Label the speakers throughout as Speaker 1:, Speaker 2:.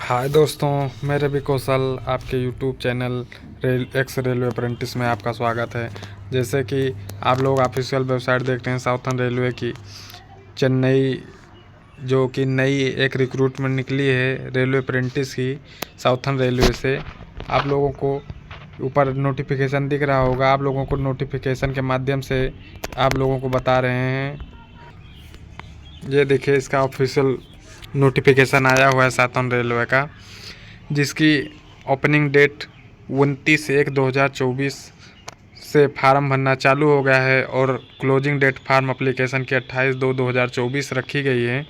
Speaker 1: हाय दोस्तों, मैं रवि कौशल आपके यूट्यूब चैनल रेलवे अप्रेंटिस में आपका स्वागत है। जैसे कि आप लोग ऑफिशियल वेबसाइट देखते हैं साउथर्न रेलवे की, चेन्नई जो कि नई एक रिक्रूटमेंट निकली है रेलवे अप्रेंटिस की साउथर्न रेलवे से। आप लोगों को ऊपर नोटिफिकेशन दिख रहा होगा, आप लोगों को नोटिफिकेशन के माध्यम से आप लोगों को बता रहे हैं। ये देखिए, इसका ऑफिशियल नोटिफिकेशन आया हुआ है साउथर्न रेलवे का, जिसकी ओपनिंग डेट 29/1/2024 से फार्म भरना चालू हो गया है और क्लोजिंग डेट फार्म एप्लीकेशन की 28/2/2024 रखी गई है।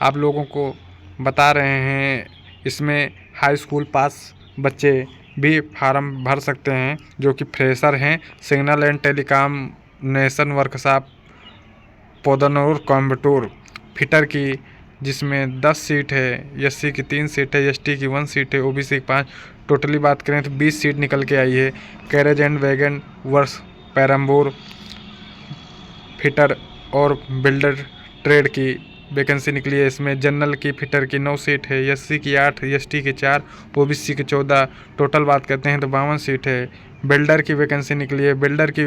Speaker 1: आप लोगों को बता रहे हैं, इसमें हाई स्कूल पास बच्चे भी फार्म भर सकते हैं जो कि फ्रेशर हैं। Signal and telecommunication workshop Podanur Coimbatore fitter की, जिसमें 10 सीट है, एससी की 3 सीट है, एसटी की 1 सीट है, ओबीसी की 5। टोटली बात करें तो 20 सीट निकल के आई है। कैरेज एंड वैगन वर्ष पेरम्बूर फिटर और बिल्डर ट्रेड की वैकेंसी निकली है। इसमें जनरल की फिटर की 9 सीट है, एससी की 8, एसटी की 4, ओबीसी की 14। टोटल बात करते हैं तो 52 सीट है। बिल्डर की वैकेंसी निकली है, बिल्डर की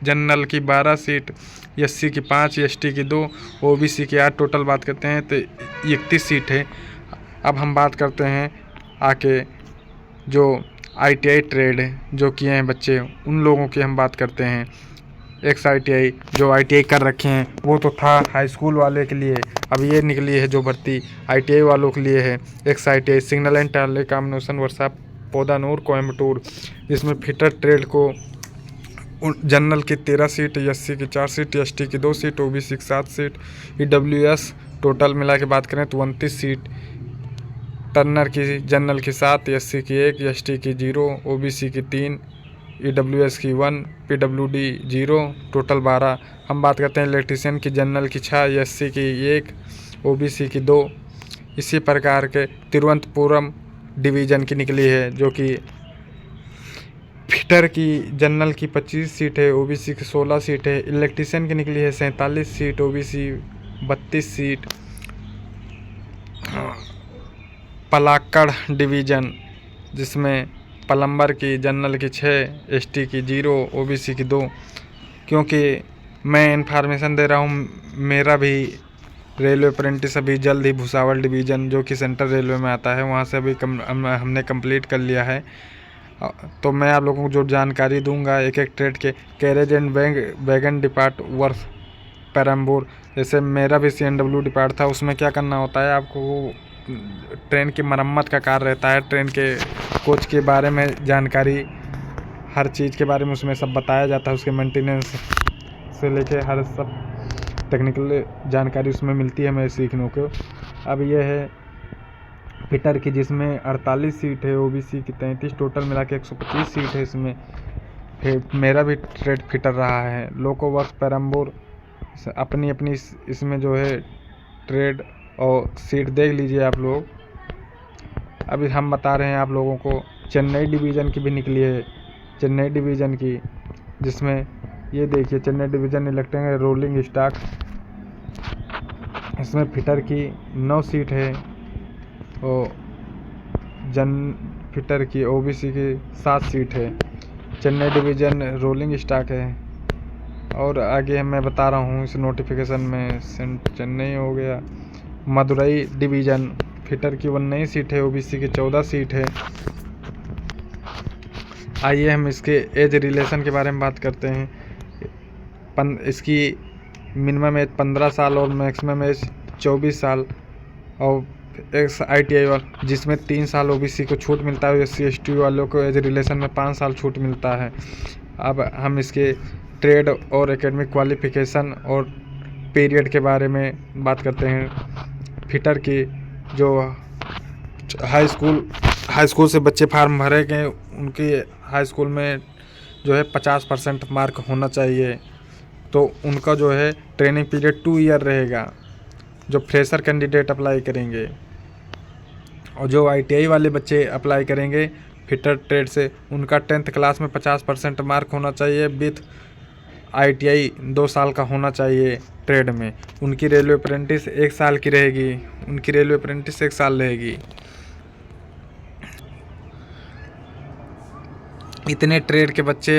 Speaker 1: जनरल की 12 सीट, एससी की 5, एसटी की 2, ओबीसी की 8। टोटल बात करते हैं तो 31 सीट है। अब हम बात करते हैं आके जो आईटीआई ट्रेड जो किए हैं बच्चे, उन लोगों की हम बात करते हैं। एक्स आईटीआई जो आईटीआई कर रखे हैं, वो तो था हाई स्कूल वाले के लिए, अब ये निकली है जो भर्ती आईटीआई वालों के लिए है। X ITI signal and telecommunication workshop Podanur Coimbatore, जिसमें फिटर ट्रेड को जनरल की 13 सीट, एससी की 4 सीट, एसटी की 2 सीट, ओबीसी की 7 सीट, ईडब्ल्यूएस टोटल मिला के बात करें तो 29 सीट। टर्नर की जनरल की 7, एससी की 1, एसटी की 0, ओबीसी की 3, ईडब्ल्यूएस की 1, पीडब्ल्यूडी 0। टोटल 12। हम बात करते हैं इलेक्ट्रीशियन की जनरल की 6, एससी की 1, ओबीसी की 2। इसी प्रकार के तिरुवनंतपुरम डिवीज़न की निकली है, जो कि फिटर की जनरल की 25 सीट है, ओबीसी की 16 सीट है। इलेक्ट्रीशियन की निकली है 47 seat, OBC 32 seat. Palakkad division, जिसमें प्लम्बर की जनरल की 6, एसटी की 0, ओबीसी की 2। क्योंकि मैं इन्फॉर्मेशन दे रहा हूँ, मेरा भी रेलवे अप्रेंटिस अभी जल्द ही भुसावल डिवीज़न जो कि सेंट्रल रेलवे में आता है, वहाँ से अभी हमने कंप्लीट कर लिया है। तो मैं आप लोगों को जो जानकारी दूंगा एक एक ट्रेड के, कैरेज एंड वैगन डिपार्ट वर्ष पेरम्बूर। जैसे मेरा भी CNW डिपार्ट था, उसमें क्या करना होता है आपको, ट्रेन की मरम्मत का कार्य रहता है। ट्रेन के कोच के बारे में जानकारी, हर चीज़ के बारे में उसमें सब बताया जाता है। उसके मेंटेनेंस से लेके हर सब टेक्निकल जानकारी उसमें मिलती है हमें सीखने को। अब यह है फिटर की, जिसमें 48 सीट है, ओबीसी की 33। टोटल मिला के 125 सीट है। इसमें मेरा भी ट्रेड फिटर रहा है। लोको वर्क पेरम्बूर अपनी अपनी इसमें जो है ट्रेड और सीट देख लीजिए आप लोग। अभी हम बता रहे हैं आप लोगों को चेन्नई डिवीज़न की भी निकली है, चेन्नई डिवीज़न की, जिसमें ये देखिए Chennai division electric rolling stock. इसमें फिटर की 9 सीट है और फिटर की ओबीसी की 7 सीट है। चेन्नई डिवीज़न रोलिंग स्टॉक है। और आगे मैं बता रहा हूँ इस नोटिफिकेशन में, चेन्नई हो गया। मदुरई डिवीज़न फिटर की 19 सीट है, ओबीसी की 14 सीट है। आइए हम इसके एज रिलेशन के बारे में बात करते हैं। इसकी मिनिमम एज 15 साल और मैक्सिमम एज 24 साल। और एक्स आईटीआई वाला, जिसमें 3 साल ओबीसी को छूट मिलता है, SC ST वालों को एज रिलेशन में 5 साल छूट मिलता है। अब हम इसके ट्रेड और एकेडमिक क्वालिफिकेशन और पीरियड के बारे में बात करते हैं। फिटर की जो हाई स्कूल से बच्चे फार्म भरे गए, उनकी हाई स्कूल में जो है 50% मार्क होना चाहिए। तो उनका जो है ट्रेनिंग पीरियड 2 ईयर रहेगा, जो फ्रेशर कैंडिडेट अप्लाई करेंगे। और जो आईटीआई वाले बच्चे अप्लाई करेंगे फिटर ट्रेड से, उनका 10th क्लास में 50% मार्क होना चाहिए विथ आईटीआई 2 साल का होना चाहिए ट्रेड में। उनकी रेलवे अप्रेंटिस 1 साल की रहेगी, उनकी रेलवे अप्रेंटिस 1 साल रहेगी। इतने ट्रेड के बच्चे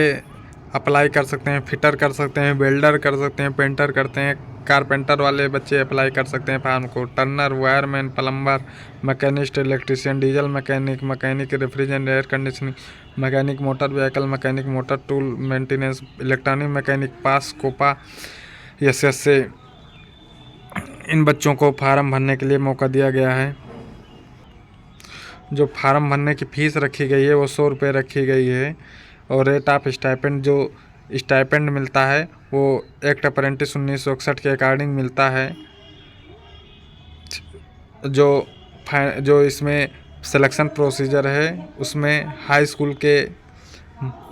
Speaker 1: अप्लाई कर सकते हैं। फिटर कर सकते हैं, वेल्डर कर सकते हैं, पेंटर करते हैं, कारपेंटर वाले बच्चे अप्लाई कर सकते हैं फार्म को। Turner, wireman, plumber, machinist, electrician, diesel mechanic, mechanic refrigeration air conditioning, mechanic motor vehicle, mechanic motor tool maintenance, electronic mechanic pass, COPA, SS से इन बच्चों को फार्म भरने के लिए मौका दिया गया है। जो फार्म भरने की फ़ीस रखी गई है वो 100 रुपये रखी गई है। और रेट ऑफ स्टाइपेंड, जो स्टाइपेंड मिलता है वो एक्ट अप्रेंटिस 1961 के अकॉर्डिंग मिलता है। जो इसमें सिलेक्शन प्रोसीजर है उसमें हाई स्कूल के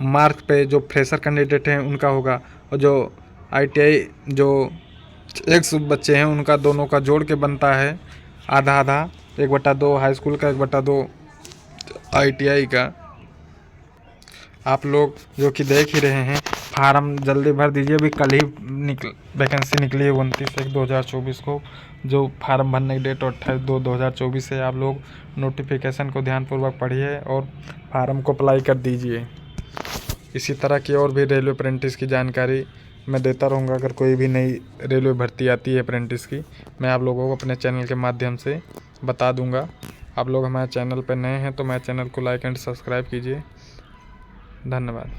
Speaker 1: मार्क पे जो फ्रेशर कैंडिडेट हैं उनका होगा, और जो ITI जो एक बच्चे हैं उनका दोनों का जोड़ के बनता है आधा आधा, 1/2 हाई स्कूल का, 1/2 ITI का। आप लोग जो कि देख ही रहे हैं, फार्म जल्दी भर दीजिए। अभी कल ही वैकेंसी निकली है 29/1/2024 को। जो फार्म भरने की डेट 28/2/2024 है। आप लोग नोटिफिकेशन को ध्यानपूर्वक पढ़िए और फार्म को अप्लाई कर दीजिए। इसी तरह की और भी रेलवे अप्रेंटिस की जानकारी मैं देता रहूँगा। अगर कोई भी नई रेलवे भर्ती आती है अप्रेंटिस की, मैं आप लोगों को अपने चैनल के माध्यम से बता दूँगा। आप लोग हमारे चैनल पर नए हैं तो मेरे चैनल को लाइक एंड सब्सक्राइब कीजिए। धन्यवाद।